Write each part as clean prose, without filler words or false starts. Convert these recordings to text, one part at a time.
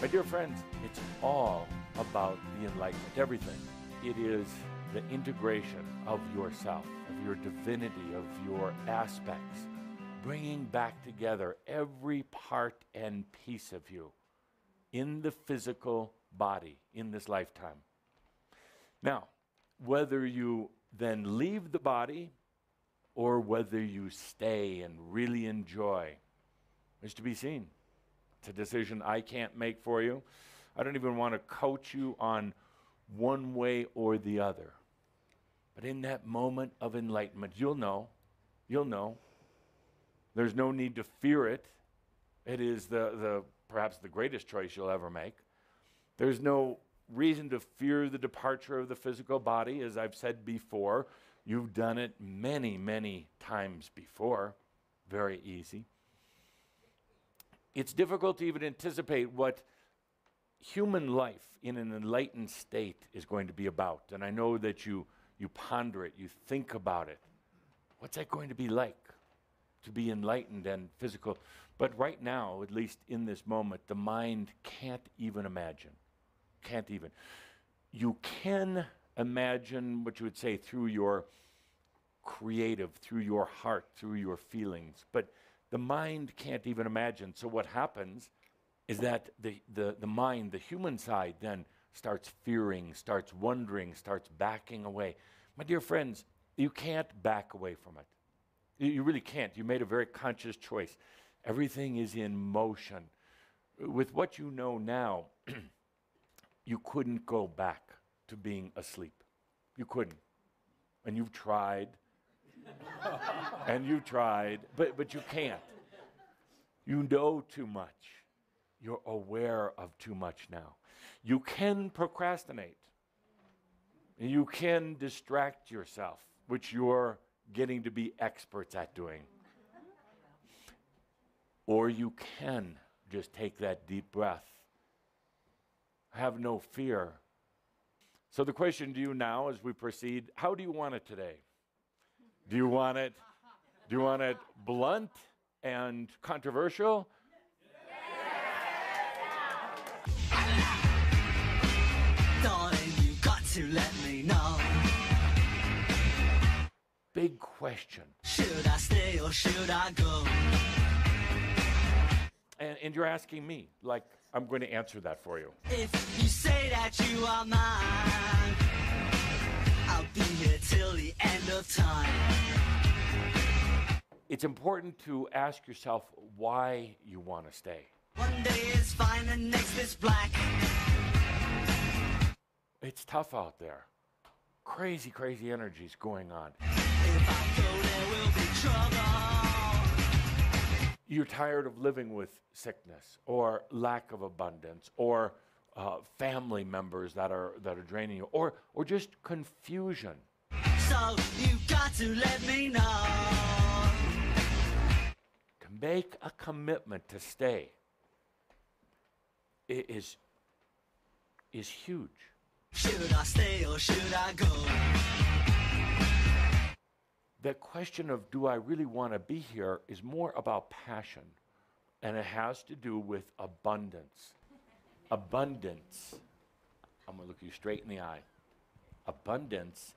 My dear friends, it's all about the enlightenment, everything. It is the integration of yourself, of your divinity, of your aspects, bringing back together every part and piece of you in the physical body in this lifetime. Now, whether you then leave the body or whether you stay and really enjoy is to be seen. It's a decision I can't make for you. I don't even want to coach you on one way or the other. But in that moment of enlightenment, you'll know. You'll know. There's no need to fear it. It is perhaps the greatest choice you'll ever make. There's no reason to fear the departure of the physical body. As I've said before, you've done it many, many times before. Very easy. It's difficult to even anticipate what human life in an enlightened state is going to be about. And I know that you ponder it, you think about it. What's that going to be like, to be enlightened and physical? But right now, at least in this moment, the mind can't even imagine. Can't even. You can imagine what you would say through your creative, through your heart, through your feelings. But the mind can't even imagine. So what happens is that the mind, the human side, then starts fearing, starts wondering, starts backing away. My dear friends, you can't back away from it. You really can't. You made a very conscious choice. Everything is in motion. With what you know now, you couldn't go back to being asleep. You couldn't. And you've tried. And you've tried, but you can't. You know too much. You're aware of too much now. You can procrastinate. You can distract yourself, which you're getting to be experts at doing. Or you can just take that deep breath. Have no fear. So the question to you now as we proceed, how do you want it today? Do you want it blunt and controversial? Darling, you got to let me know. Big question. Should I stay or should I go? And you're asking me, like I'm going to answer that for you. If you say that you are mine, I'll be here till the end of time. It's important to ask yourself why you want to stay. One day is fine, the next is black. It's tough out there. Crazy, crazy energies going on. If I go, there will be trouble. You're tired of living with sickness or lack of abundance or family members that are draining you or just confusion. So you got to let me know. To make a commitment to stay is huge. Should I stay or should I go? The question of do I really want to be here is more about passion, and it has to do with abundance. Abundance, I'm going to look you straight in the eye. Abundance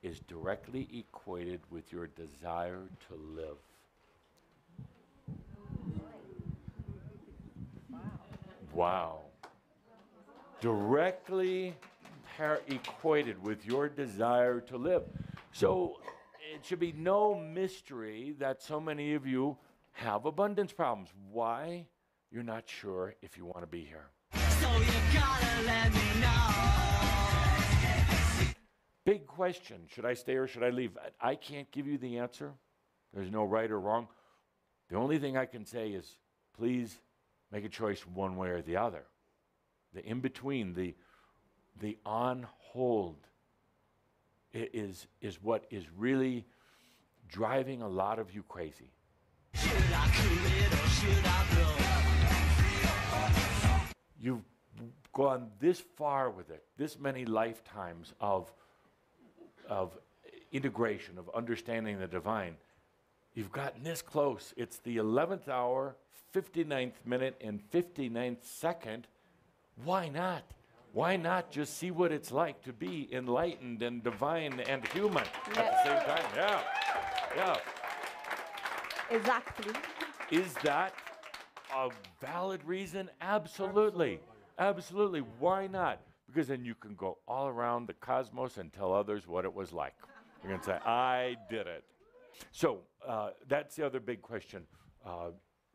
is directly equated with your desire to live. Wow. Directly equated with your desire to live. So it should be no mystery that so many of you have abundance problems. Why? You're not sure if you want to be here. So you gotta let me know. Big question. Should I stay or should I leave? I can't give you the answer. There's no right or wrong. The only thing I can say is please make a choice one way or the other. The in-between, the on hold is what is really driving a lot of you crazy. Should I cool it or should I blow? You've gone this far with it, this many lifetimes of integration, of understanding the divine. You've gotten this close. It's the 11th hour, 59th minute, and 59th second, Why not? Why not just see what it's like to be enlightened and divine and human at the same time? Yeah, yeah. Exactly. Is that a valid reason? Absolutely. Absolutely. Why not? Because then you can go all around the cosmos and tell others what it was like. You're going to say, I did it. So that's the other big question.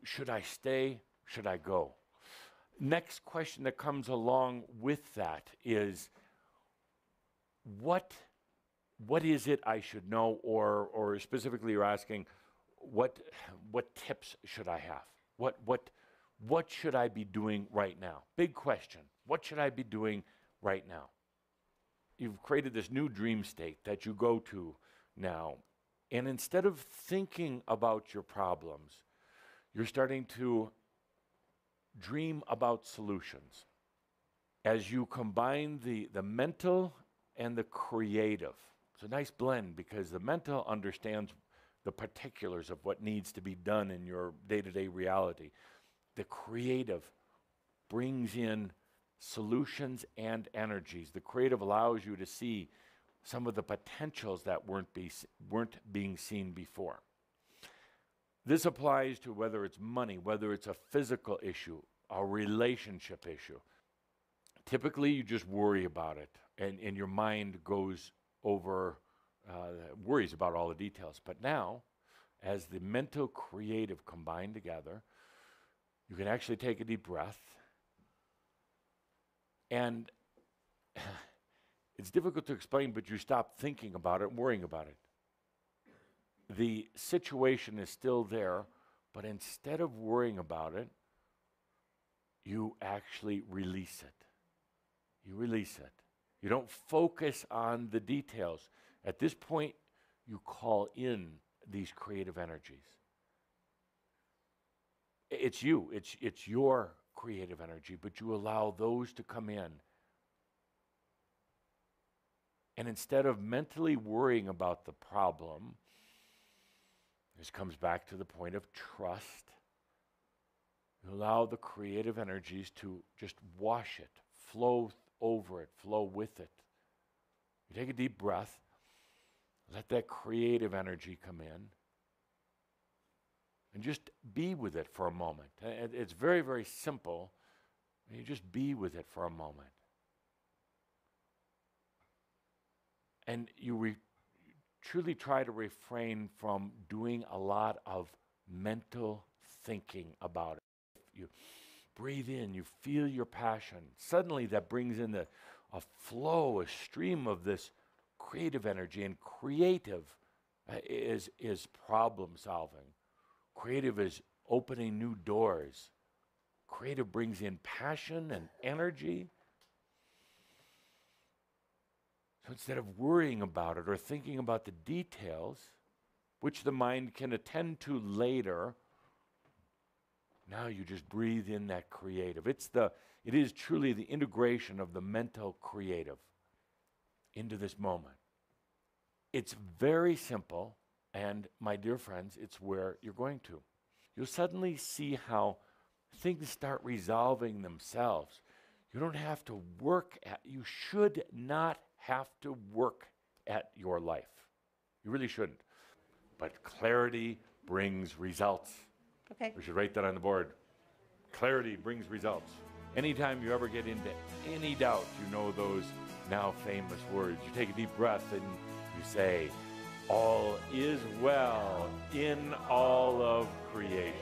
Should I stay? Should I go? Next question that comes along with that is, what is it I should know, or specifically you're asking, what tips should I have? What should I be doing right now? Big question. What should I be doing right now? You've created this new dream state that you go to now, and instead of thinking about your problems, you're starting to dream about solutions. As you combine the mental and the creative. It's a nice blend, because the mental understands the particulars of what needs to be done in your day-to-day reality. The creative brings in solutions and energies. The creative allows you to see some of the potentials that weren't being seen before. This applies to whether it's money, whether it's a physical issue, a relationship issue. Typically, you just worry about it, and your mind goes over, worries about all the details. But now, as the mental creative combine together, you can actually take a deep breath. And it's difficult to explain, but you stop thinking about it and worrying about it. The situation is still there, but instead of worrying about it, you actually release it. You release it. You don't focus on the details. At this point, you call in these creative energies. It's you. It's your creative energy, but you allow those to come in. And instead of mentally worrying about the problem, this comes back to the point of trust. You allow the creative energies to just wash it, flow over it, flow with it. You take a deep breath, let that creative energy come in, and just be with it for a moment. It's very, very simple. You just be with it for a moment. And you truly try to refrain from doing a lot of mental thinking about it. You breathe in, you feel your passion. Suddenly that brings in a flow, a stream of this creative energy. And creative is problem solving. Creative is opening new doors. Creative brings in passion and energy. So instead of worrying about it or thinking about the details, which the mind can attend to later, now you just breathe in that creative. It is truly the integration of the mental creative into this moment. It's very simple, and my dear friends, it's where you're going to. You'll suddenly see how things start resolving themselves. You don't have to you should not have to work at your life. You really shouldn't. But clarity brings results. Okay. We should write that on the board. Clarity brings results. Anytime you ever get into any doubt, you know those now famous words. You take a deep breath and you say, all is well in all of creation.